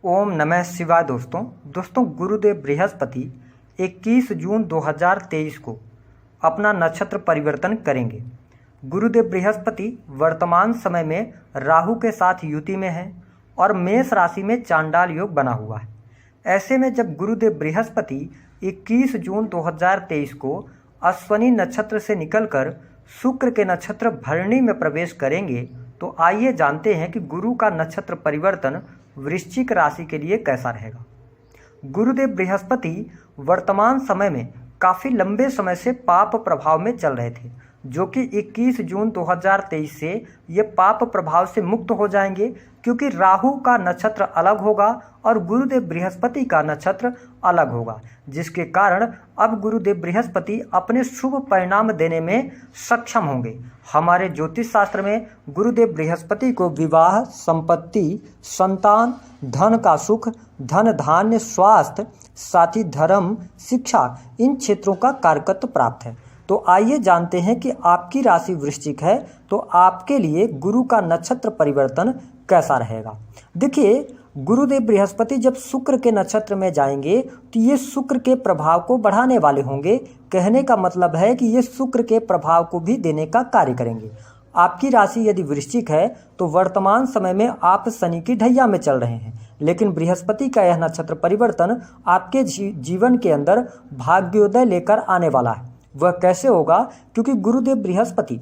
ओम नमः शिवाय। दोस्तों गुरुदेव बृहस्पति 21 जून 2023 को अपना नक्षत्र परिवर्तन करेंगे। गुरुदेव बृहस्पति वर्तमान समय में राहु के साथ युति में है और मेष राशि में चांडाल योग बना हुआ है। ऐसे में जब गुरुदेव बृहस्पति 21 जून 2023 को अश्वनी नक्षत्र से निकलकर शुक्र के नक्षत्र भरणी में प्रवेश करेंगे, तो आइए जानते हैं कि गुरु का नक्षत्र परिवर्तन वृश्चिक राशि के लिए कैसा रहेगा। गुरुदेव बृहस्पति वर्तमान समय में काफ़ी लंबे समय से पाप प्रभाव में चल रहे थे, जो कि 21 जून 2023 से ये पाप प्रभाव से मुक्त हो जाएंगे, क्योंकि राहु का नक्षत्र अलग होगा और गुरुदेव बृहस्पति का नक्षत्र अलग होगा, जिसके कारण अब गुरुदेव बृहस्पति अपने शुभ परिणाम देने में सक्षम होंगे। हमारे ज्योतिष शास्त्र में गुरुदेव बृहस्पति को विवाह, संपत्ति, संतान, धन का सुख, धन धान्य, स्वास्थ्य, साथी, धर्म, शिक्षा, इन क्षेत्रों का कारकत्व प्राप्त है। तो आइए जानते हैं कि आपकी राशि वृश्चिक है तो आपके लिए गुरु का नक्षत्र परिवर्तन कैसा रहेगा। देखिए, गुरुदेव बृहस्पति जब शुक्र के नक्षत्र में जाएंगे तो ये शुक्र के प्रभाव को बढ़ाने वाले होंगे। कहने का मतलब है कि ये शुक्र के प्रभाव को भी देने का कार्य करेंगे। आपकी राशि यदि वृश्चिक है तो वर्तमान समय में आप शनि की ढैया में चल रहे हैं, लेकिन बृहस्पति का यह नक्षत्र परिवर्तन आपके जीवन के अंदर भाग्योदय लेकर आने वाला है। वह कैसे होगा? क्योंकि गुरुदेव बृहस्पति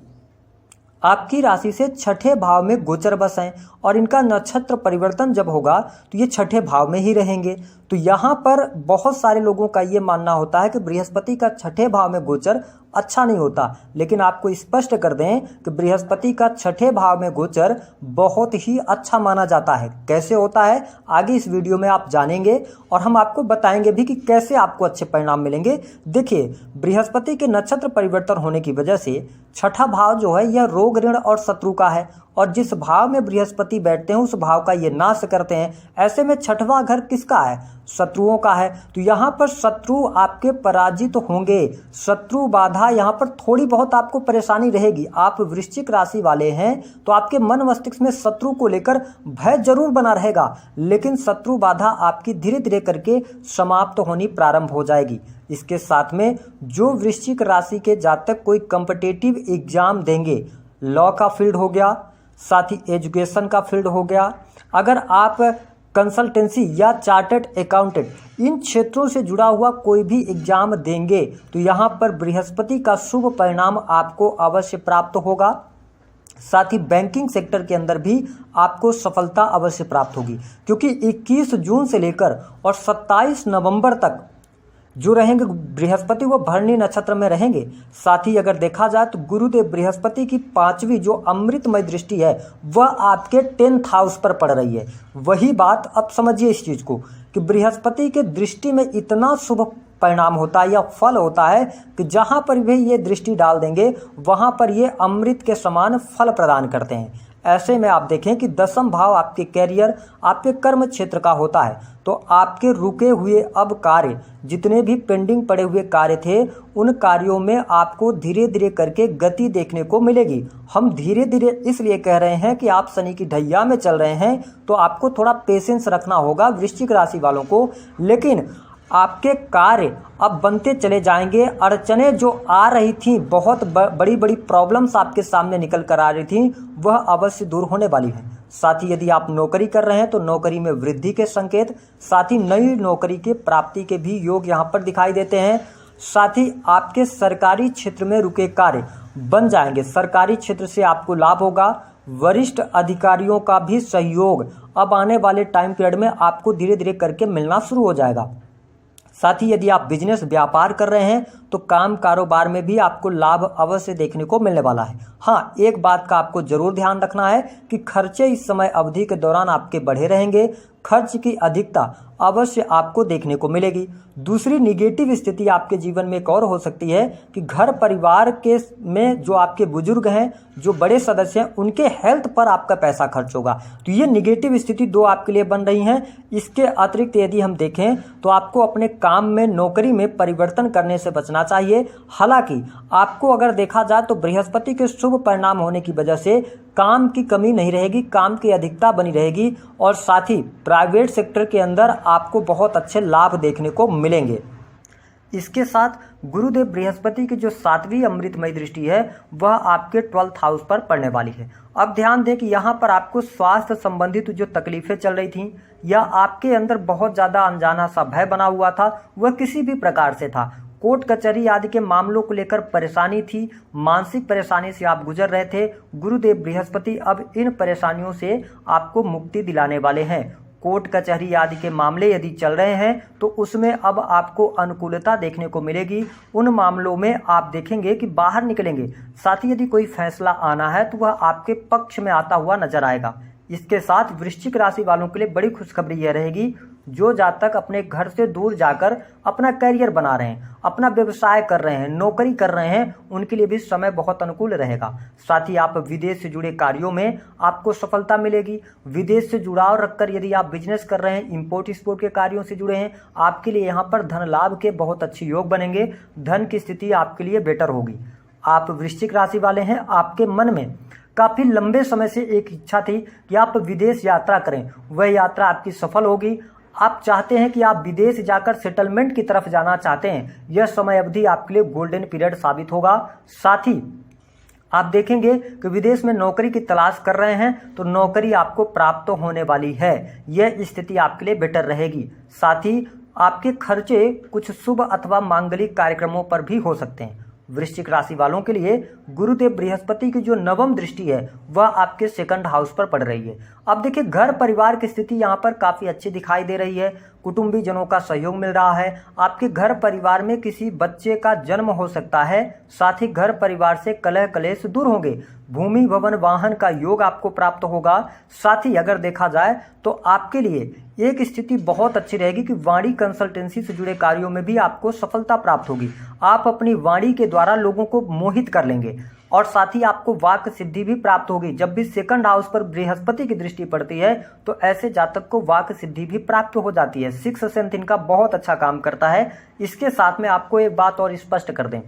आपकी राशि से छठे भाव में गोचर बस हैं और इनका नक्षत्र परिवर्तन जब होगा तो ये छठे भाव में ही रहेंगे। तो यहाँ पर बहुत सारे लोगों का ये मानना होता है कि बृहस्पति का छठे भाव में गोचर अच्छा नहीं होता, लेकिन आपको स्पष्ट कर दें कि बृहस्पति का छठे भाव में गोचर बहुत ही अच्छा माना जाता है। कैसे होता है आगे इस वीडियो में आप जानेंगे और हम आपको बताएंगे भी कि कैसे आपको अच्छे परिणाम मिलेंगे। देखिए, बृहस्पति के नक्षत्र परिवर्तन होने की वजह से छठा भाव जो है यह रोग, ऋण और शत्रु का है, और जिस भाव में बृहस्पति बैठते हैं उस भाव का ये नाश करते हैं। ऐसे में छठवां घर किसका है? शत्रुओं का है। तो यहाँ पर शत्रु आपके पराजित होंगे। शत्रु बाधा यहाँ पर थोड़ी बहुत आपको परेशानी रहेगी। आप वृश्चिक राशि वाले हैं तो आपके मन मस्तिष्क में शत्रु को लेकर भय जरूर बना रहेगा, लेकिन शत्रु बाधा आपकी धीरे धीरे करके समाप्त होनी प्रारंभ हो जाएगी। इसके साथ में जो वृश्चिक राशि के जातक कोई कॉम्पिटिटिव एग्जाम देंगे, लॉ का फील्ड हो गया, साथ ही एजुकेशन का फील्ड हो गया, अगर आप कंसल्टेंसी या चार्टर्ड अकाउंटेंट इन क्षेत्रों से जुड़ा हुआ कोई भी एग्जाम देंगे तो यहाँ पर बृहस्पति का शुभ परिणाम आपको अवश्य प्राप्त होगा। साथ ही बैंकिंग सेक्टर के अंदर भी आपको सफलता अवश्य प्राप्त होगी, क्योंकि 21 जून से लेकर और 27 नवंबर तक जो रहेंगे बृहस्पति वो भरणी नक्षत्र में रहेंगे। साथ ही अगर देखा जाए तो गुरुदेव बृहस्पति की 5वीं जो अमृतमय दृष्टि है वह आपके 10th हाउस पर पड़ रही है। वही बात अब समझिए इस चीज को कि बृहस्पति के दृष्टि में इतना शुभ परिणाम होता है या फल होता है कि जहां पर भी ये दृष्टि डाल देंगे वहां पर ये अमृत के समान फल प्रदान करते हैं। ऐसे में आप देखें कि 10वां भाव आपके कैरियर, आपके कर्म क्षेत्र का होता है, तो आपके रुके हुए अब कार्य, जितने भी पेंडिंग पड़े हुए कार्य थे, उन कार्यों में आपको धीरे धीरे करके गति देखने को मिलेगी। हम धीरे धीरे इसलिए कह रहे हैं कि आप शनि की ढैया में चल रहे हैं, तो आपको थोड़ा पेशेंस रखना होगा वृश्चिक राशि वालों को, लेकिन आपके कार्य अब बनते चले जाएंगे। अड़चने जो आ रही थी, बहुत बड़ी बड़ी प्रॉब्लम्स आपके सामने निकल कर आ रही थी, वह अवश्य दूर होने वाली है। साथ ही यदि आप नौकरी कर रहे हैं तो नौकरी में वृद्धि के संकेत, साथ ही नई नौकरी के प्राप्ति के भी योग यहाँ पर दिखाई देते हैं। साथ ही आपके सरकारी क्षेत्र में रुके कार्य बन जाएंगे। सरकारी क्षेत्र से आपको लाभ होगा। वरिष्ठ अधिकारियों का भी सहयोग अब आने वाले टाइम पीरियड में आपको धीरे धीरे करके मिलना शुरू हो जाएगा। साथ ही यदि आप बिजनेस व्यापार कर रहे हैं तो काम कारोबार में भी आपको लाभ अवश्य देखने को मिलने वाला है। हाँ, एक बात का आपको जरूर ध्यान रखना है कि खर्चे इस समय अवधि के दौरान आपके बढ़े रहेंगे। खर्च की अधिकता अवश्य आपको देखने को मिलेगी। दूसरी निगेटिव स्थिति आपके जीवन में एक और हो सकती है कि घर परिवार के में जो आपके बुजुर्ग हैं, जो बड़े सदस्य हैं, उनके हेल्थ पर आपका पैसा खर्च होगा। तो ये निगेटिव स्थिति 2 आपके लिए बन रही हैं। इसके अतिरिक्त यदि हम देखें तो आपको अपने काम में, नौकरी में परिवर्तन करने से बचना बचना चाहिए। हालांकि आपको अगर देखा जाए तो बृहस्पति के शुभ परिणाम होने की वजह से काम की कमी नहीं रहेगी, काम की अधिकता बनी रहेगी और साथ ही प्राइवेट सेक्टर के अंदर आपको बहुत अच्छे लाभ देखने को मिलेंगे। इसके साथ गुरुदेव बृहस्पति की जो 7वीं अमृतमयी दृष्टि है वह आपके 12th हाउस पर पड़ने वाली है। अब ध्यान दें कि यहाँ पर आपको स्वास्थ्य संबंधित जो तकलीफें चल रही थीं या आपके अंदर बहुत ज़्यादा अनजाना सा भय बना हुआ था, वह किसी भी प्रकार से था, कोर्ट कचहरी आदि के मामलों को लेकर परेशानी थी, मानसिक परेशानी से आप गुजर रहे थे, गुरुदेव बृहस्पति अब इन परेशानियों से आपको मुक्ति दिलाने वाले हैं। कोर्ट कचहरी आदि के मामले यदि चल रहे हैं तो उसमें अब आपको अनुकूलता देखने को मिलेगी। उन मामलों में आप देखेंगे कि बाहर निकलेंगे। साथ ही यदि कोई फैसला आना है तो वह आपके पक्ष में आता हुआ नजर आएगा। इसके साथ वृश्चिक राशि वालों के लिए बड़ी खुशखबरी यह रहेगी, जो जातक अपने घर से दूर जाकर अपना करियर बना रहे हैं, अपना व्यवसाय कर रहे हैं, नौकरी कर रहे हैं, उनके लिए भी समय बहुत अनुकूल रहेगा। साथ ही आप विदेश से जुड़े कार्यों में आपको सफलता मिलेगी। विदेश से जुड़ाव रखकर यदि आप बिजनेस कर रहे हैं, इंपोर्ट एक्सपोर्ट के कार्यों से जुड़े हैं, आपके लिए यहाँ पर धन लाभ के बहुत अच्छे योग बनेंगे। धन की स्थिति आपके लिए बेटर होगी। आप वृश्चिक राशि वाले हैं, आपके मन में काफ़ी लंबे समय से एक इच्छा थी कि आप विदेश यात्रा करें, वह यात्रा आपकी सफल होगी। आप चाहते हैं कि आप विदेश जाकर सेटलमेंट की तरफ जाना चाहते हैं, यह समय अवधि आपके लिए गोल्डन पीरियड साबित होगा। साथ ही आप देखेंगे कि विदेश में नौकरी की तलाश कर रहे हैं तो नौकरी आपको प्राप्त होने वाली है, यह स्थिति आपके लिए बेटर रहेगी। साथ ही आपके खर्चे कुछ शुभ अथवा मांगलिक कार्यक्रमों पर भी हो सकते हैं। वृश्चिक राशि वालों के लिए गुरुदेव बृहस्पति की जो 9वीं दृष्टि है वह आपके 2nd हाउस पर पड़ रही है। अब देखिए, घर परिवार की स्थिति यहाँ पर काफ़ी अच्छी दिखाई दे रही है। कुटुंबी जनों का सहयोग मिल रहा है। आपके घर परिवार में किसी बच्चे का जन्म हो सकता है। साथ ही घर परिवार से कलह कलेश दूर होंगे। भूमि भवन वाहन का योग आपको प्राप्त होगा। साथ ही अगर देखा जाए तो आपके लिए एक स्थिति बहुत अच्छी रहेगी कि वाणी कंसल्टेंसी से जुड़े कार्यों में भी आपको सफलता प्राप्त होगी। आप अपनी वाणी के द्वारा लोगों को मोहित कर लेंगे और साथ ही आपको वाक सिद्धि भी प्राप्त होगी। जब भी 2nd हाउस पर बृहस्पति की दृष्टि पड़ती है तो ऐसे जातक को वाक सिद्धि भी प्राप्त हो जाती है। 6th सेंस इनका बहुत अच्छा काम करता है। इसके साथ में आपको एक बात और स्पष्ट कर दें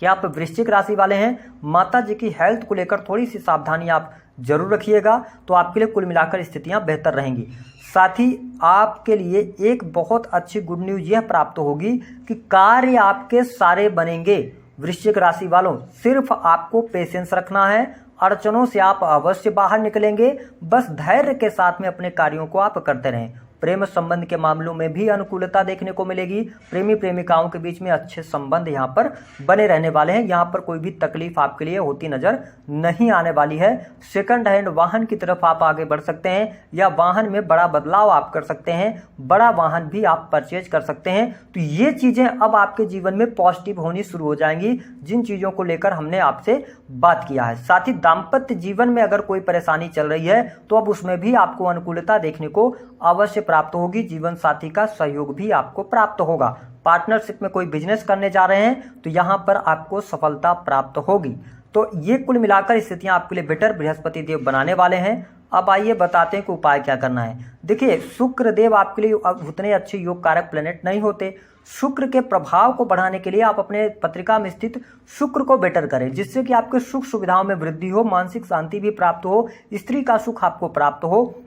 कि आप वृश्चिक राशि वाले हैं, माता जी की हेल्थ को लेकर थोड़ी सी सावधानी आप जरूर रखिएगा, तो आपके लिए कुल मिलाकर स्थितियां बेहतर रहेंगी। साथ ही आपके लिए एक बहुत अच्छी गुड न्यूज यह प्राप्त होगी कि कार्य आपके सारे बनेंगे। वृश्चिक राशि वालों, सिर्फ आपको पेशेंस रखना है, अड़चनों से आप अवश्य बाहर निकलेंगे। बस धैर्य के साथ में अपने कार्यों को आप करते रहें। प्रेम संबंध के मामलों में भी अनुकूलता देखने को मिलेगी। प्रेमी प्रेमिकाओं के बीच में अच्छे संबंध यहाँ पर बने रहने वाले हैं। यहाँ पर कोई भी तकलीफ आपके लिए होती नजर नहीं आने वाली है। 2nd हैंड वाहन की तरफ आप आगे बढ़ सकते हैं या वाहन में बड़ा बदलाव आप कर सकते हैं। बड़ा वाहन भी आप परचेज कर सकते हैं। तो ये चीजें अब आपके जीवन में पॉजिटिव होनी शुरू हो जाएंगी, जिन चीजों को लेकर हमने आपसे बात किया है। साथ ही दाम्पत्य जीवन में अगर कोई परेशानी चल रही है तो अब उसमें भी आपको अनुकूलता देखने को अवश्य प्राप्त होगी। जीवन साथी का सहयोग भी आपको प्राप्त होगा। पार्टनरशिप में कोई बिजनेस करने जा रहे हैं तो यहाँ पर आपको सफलता प्राप्त होगी। तो ये कुल मिलाकर स्थितियां आपके लिए बेटर बृहस्पति देव बनाने वाले हैं। अब आइए बताते हैं कि उपाय क्या करना है। देखिए, शुक्र देव आपके लिए उतने अच्छे योग कारक प्लेनेट नहीं होते। शुक्र के प्रभाव को बढ़ाने के लिए आप अपने पत्रिका में स्थित शुक्र को बेटर करें, जिससे कि आपके सुख सुविधाओं में वृद्धि हो, मानसिक शांति भी प्राप्त हो, स्त्री का सुख आपको प्राप्त हो।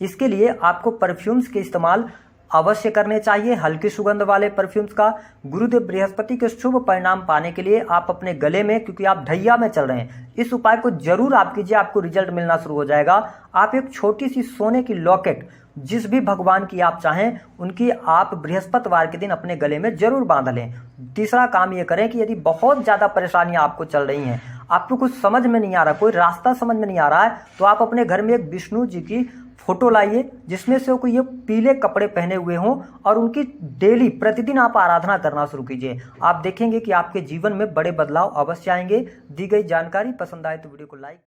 इसके लिए आपको परफ्यूम्स के इस्तेमाल अवश्य करने चाहिए, हल्की सुगंध वाले परफ्यूम्स का। गुरुदेव बृहस्पति के शुभ परिणाम पाने के लिए आप अपने गले में, क्योंकि आप ढैया में चल रहे हैं, इस उपाय को जरूर आप कीजिए, आपको रिजल्ट मिलना शुरू हो जाएगा। आप एक छोटी सी सोने की लॉकेट जिस भी भगवान की आप चाहें उनकी आप बृहस्पतिवार के दिन अपने गले में जरूर बांध लें। तीसरा काम ये करें कि यदि बहुत ज्यादा परेशानियां आपको चल रही हैं, आपको कुछ समझ में नहीं आ रहा, कोई रास्ता समझ में नहीं आ रहा है, तो आप अपने घर में एक विष्णु जी की फोटो लाइए जिसमें से कोई ये पीले कपड़े पहने हुए हों और उनकी डेली प्रतिदिन आप आराधना करना शुरू कीजिए। आप देखेंगे कि आपके जीवन में बड़े बदलाव अवश्य आएंगे। दी गई जानकारी पसंद आए तो वीडियो को लाइक